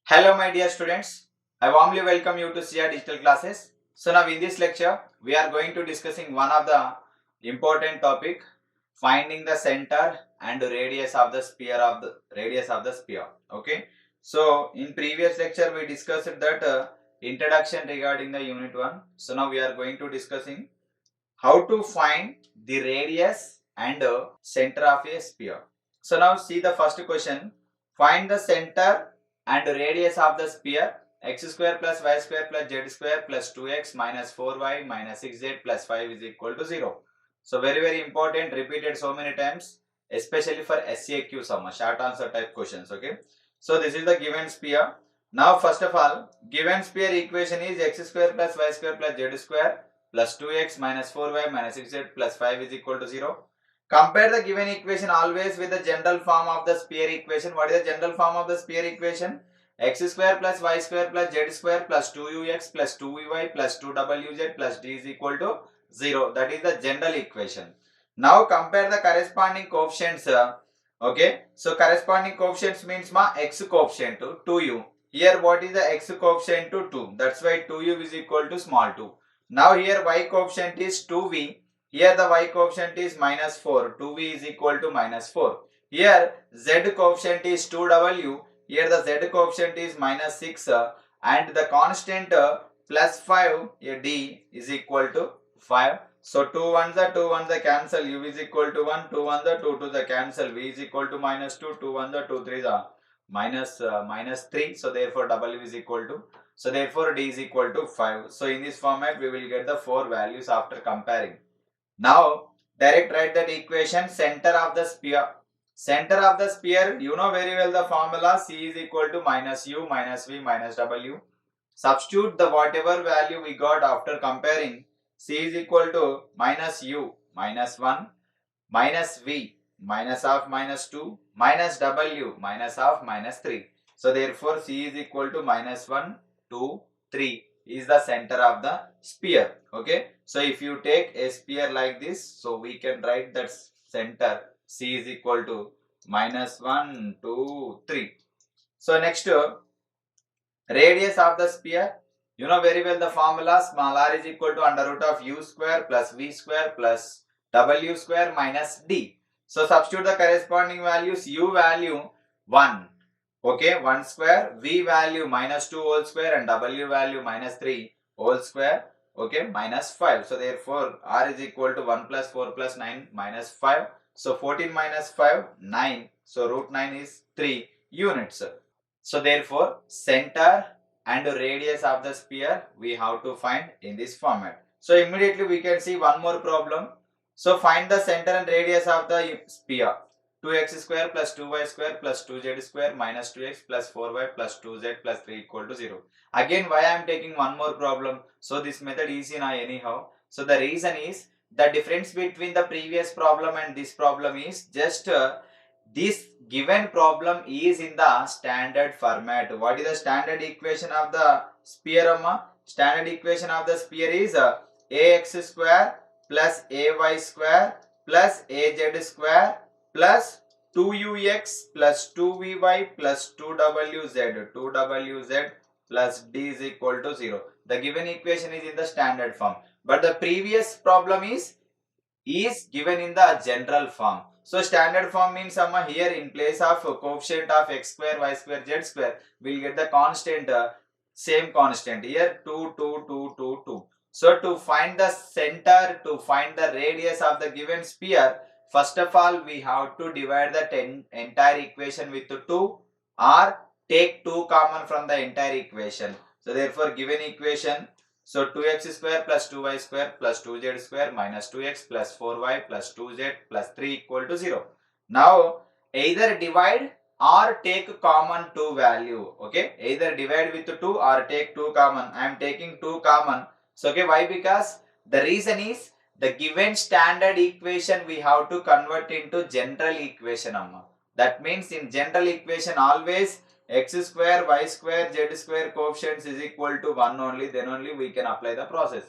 Hello my dear students, I warmly welcome you to CR Digital Classes. So now in this lecture, we are going to discussing one of the important topic, finding the center and radius of the sphere. Okay. So in previous lecture we discussed that introduction regarding the unit 1. So now we are going to discussing how to find the radius and center of a sphere. So now see the first question. Find the center and radius of the sphere x square plus y square plus z square plus 2x minus 4y minus 6z plus 5 is equal to 0. So very important, repeated so many times, especially for SAQ summa, short answer type questions. Okay. So this is the given sphere. Now first of all, given sphere equation is x square plus y square plus z square plus 2x minus 4y minus 6z plus 5 is equal to 0. Compare the given equation always with the general form of the sphere equation. What is the general form of the sphere equation? X square plus y square plus z square plus 2ux plus 2vy plus 2wz plus d is equal to 0. That is the general equation. Now compare the corresponding coefficients. Okay. So corresponding coefficients means x coefficient to 2u. Here what is the x coefficient to 2? That's why 2u is equal to small 2. Now here y coefficient is 2v. Here the y coefficient is minus 4. 2v is equal to minus 4. Here z coefficient is 2w. Here the z coefficient is minus 6 and the constant plus 5 d is equal to 5. So 2 ones are 2 ones are cancel, u is equal to 1, 2 ones are 2 2 the cancel, v is equal to minus 2, 2 ones are 2 3 are minus 3. So therefore w is equal to, so therefore d is equal to 5. So in this format we will get the 4 values after comparing. Now direct write that equation, center of the sphere. Center of the sphere, you know very well the formula, c is equal to minus u minus v minus w. Substitute the whatever value we got after comparing. C is equal to minus u minus 1 minus v minus of minus 2 minus w minus of minus 3. So therefore C is equal to minus 1, 2, 3 is the center of the sphere. Okay. So if you take a sphere like this, so we can write that center C is equal to minus 1, 2, 3. So next radius of the sphere. You know very well the formula, small r is equal to under root of u square plus v square plus w square minus d. So substitute the corresponding values, u value 1, okay, 1 square, v value minus 2 whole square and w value minus 3 whole square, okay, minus 5. So therefore r is equal to 1 plus 4 plus 9 minus 5. So 14 minus 5, 9. So root 9 is 3 units. So therefore center and radius of the sphere we have to find in this format. So immediately we can see one more problem. So find the center and radius of the sphere. 2x square plus 2y square plus 2z square minus 2x plus 4y plus 2z plus 3 equal to 0. Again why I am taking one more problem? So this method is easy now anyhow. So the reason is the difference between the previous problem and this problem is just this given problem is in the standard format. What is the standard equation of the sphere, Amma? Standard equation of the sphere is ax square plus ay square plus az square plus 2ux plus 2vy plus 2wz plus d is equal to 0. The given equation is in the standard form, but the previous problem is given in the general form. So standard form means here in place of coefficient of x square, y square, z square, we will get the constant, same constant here 2, 2, 2, 2, 2. So to find the center, to find the radius of the given sphere, first of all we have to divide the entire equation with 2 or take 2 common from the entire equation. So therefore given equation, so 2x square plus 2y square plus 2z square minus 2x plus 4y plus 2z plus 3 equal to 0. Now either divide or take common 2 value. Okay, either divide with 2 or take 2 common. I am taking 2 common. So okay, why? Because the reason is the given standard equation we have to convert into general equation. That means in general equation always x square, y square, z square coefficients is equal to 1 only, then only we can apply the process.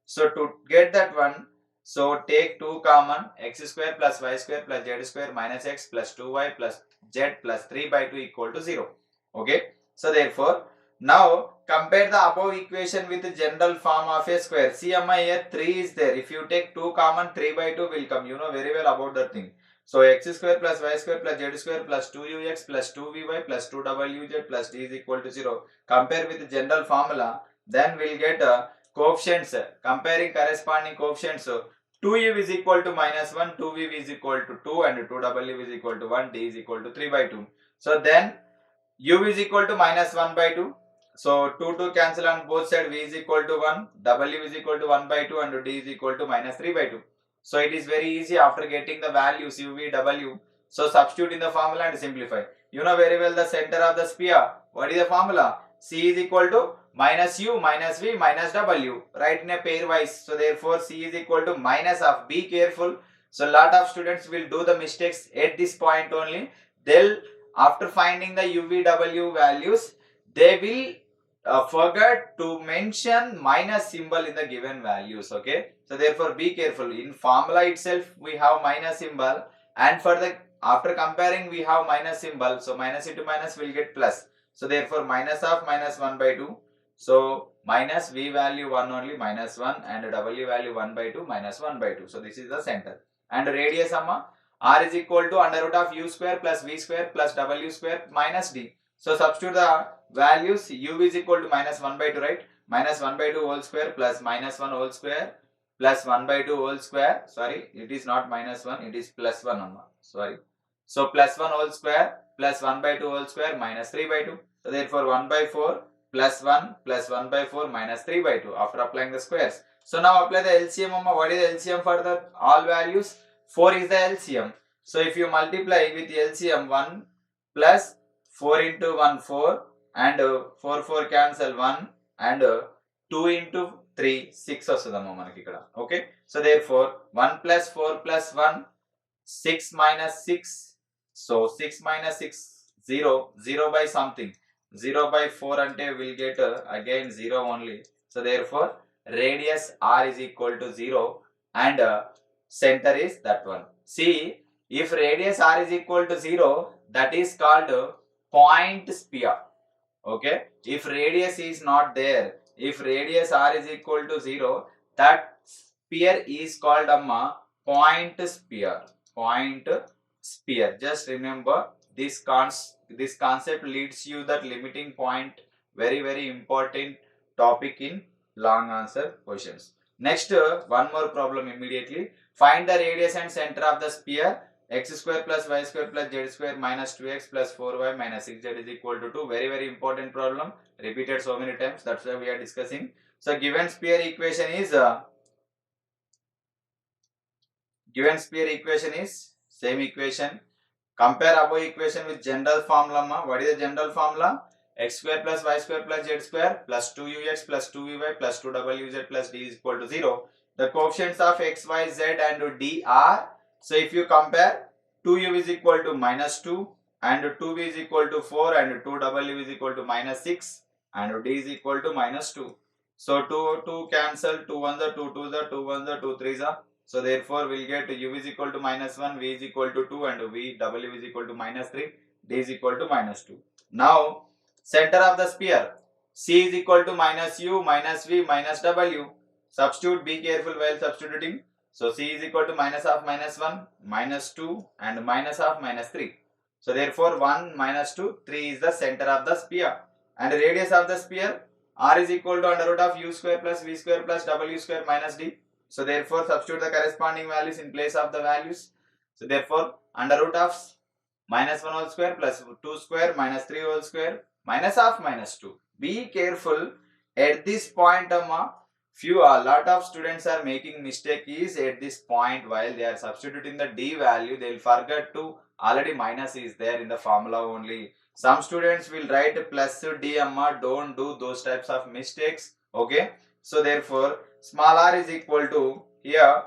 So to get that one, so take 2 common, x square plus y square plus z square minus x plus 2y plus z plus 3 by 2 equal to 0. Okay. So therefore, now compare the above equation with the general form of a square. See amma, here 3 is there. If you take 2 common, 3 by 2 will come. You know very well about that thing. So x square plus y square plus z square plus 2ux plus 2vy plus 2wz plus d is equal to 0. Compare with the general formula, then we'll get coefficients. Comparing corresponding coefficients. 2u is equal to minus 1, 2v is equal to 2 and 2w is equal to 1, d is equal to 3 by 2. So then u is equal to minus 1 by 2. So 2 cancel on both sides, v is equal to 1, w is equal to 1 by 2 and d is equal to minus 3 by 2. So it is very easy after getting the values u, v, w. So substitute in the formula and simplify. You know very well the center of the sphere. What is the formula? C is equal to minus u minus v minus w. Write in a pairwise. So therefore C is equal to minus of. Be careful. So lot of students will do the mistakes at this point only. They'll after finding the UVW values, they will forget to mention minus symbol in the given values. Okay. So therefore be careful. In formula itself we have minus symbol, and for the after comparing we have minus symbol. So minus into minus will get plus. So therefore minus of minus 1 by 2. So minus v value 1 only minus 1 and w value 1 by 2 minus 1 by 2. So this is the center. And radius amma, r is equal to under root of u square plus v square plus w square minus d. So substitute the values. U is equal to minus 1 by 2, right? Minus 1 by 2 whole square plus minus 1 whole square plus 1 by 2 whole square. Sorry, it is not minus 1, it is plus 1 amma. Sorry. So plus 1 whole square plus 1 by 2 whole square minus 3 by 2. So therefore 1 by 4 plus 1 plus 1 by 4 minus 3 by 2 after applying the squares. So now apply the LCM amma. What is the LCM for the all values? 4 is the LCM. So if you multiply with LCM 1 plus 4 into 1 4 and 4 cancel 1 and 2 into 3 6 వస్తుందమ్మా మనకి ఇక్కడ. Okay. So therefore 1 plus 4 plus 1 6 minus 6. So 6 minus 6 0 0 by something. 0 by 4 ante will get again 0 only. So therefore radius r is equal to 0 and center is that one. See, if radius r is equal to 0, that is called point sphere. Okay. If radius is not there, if radius r is equal to 0, that sphere is called point sphere. Point sphere. Just remember this concept leads you that limiting point. Very important topic in long answer questions. Next, one more problem immediately. Find the radius and center of the sphere. X square plus y square plus z square minus 2x plus 4y minus 6z is equal to 2. Very important problem. Repeated so many times. That's why we are discussing. So given sphere equation is same equation. Compare above equation with general formula. What is the general formula? X square plus y square plus z square plus 2ux plus 2vy plus 2wz plus d is equal to 0. The coefficients of x, y, z and d are, so if you compare, 2u is equal to minus 2 and 2v is equal to 4 and 2w is equal to minus 6 and d is equal to minus 2. So 2 cancel, 2 1s are 2 2s are 2 1s are 2 3s are. So therefore we'll get u is equal to minus 1, v is equal to 2 and w is equal to minus 3, d is equal to minus 2. Now center of the sphere, c is equal to minus u minus v minus w. Substitute, be careful while substituting. So c is equal to minus of minus 1, minus 2 and minus of minus 3. So therefore 1 minus 2, 3 is the center of the sphere. And radius of the sphere, r is equal to under root of u square plus v square plus w square minus d. So therefore substitute the corresponding values in place of the values. So therefore under root of minus 1 whole square plus 2 square minus 3 whole square minus of minus 2. Be careful at this point a lot of students are making mistake is at this point while they are substituting the d value, they will forget to already minus is there in the formula only. Some students will write plus d don't do those types of mistakes. Okay. So therefore small r is equal to here.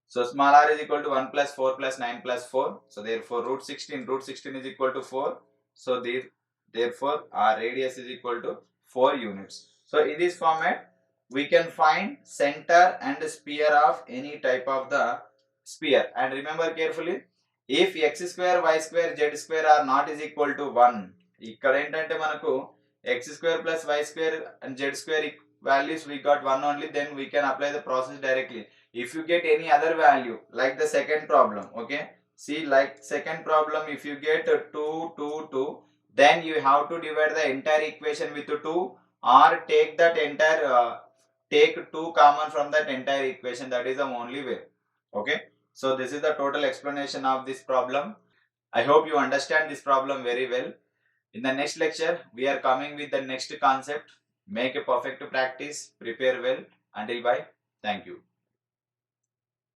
So small r is equal to 1 plus 4 plus 9 plus 4. So therefore root 16 is equal to 4. So therefore our radius is equal to 4 units. So in this format we can find center and sphere of any type of the sphere. And remember carefully, if x square y square z square are not is equal to 1, ఇక్కడ ఏంటంటే మనకు x square plus y square and z square values we got 1 only, then we can apply the process directly. If you get any other value like the second problem, okay, see like second problem, if you get 2 2 2, then you have to divide the entire equation with 2 or take that entire take 2 common from that entire equation. That is the only way. Okay, so this is the total explanation of this problem. I hope you understand this problem very well. In the next lecture, we are coming with the next concept. Make a perfect practice, prepare well. Until bye. Thank you.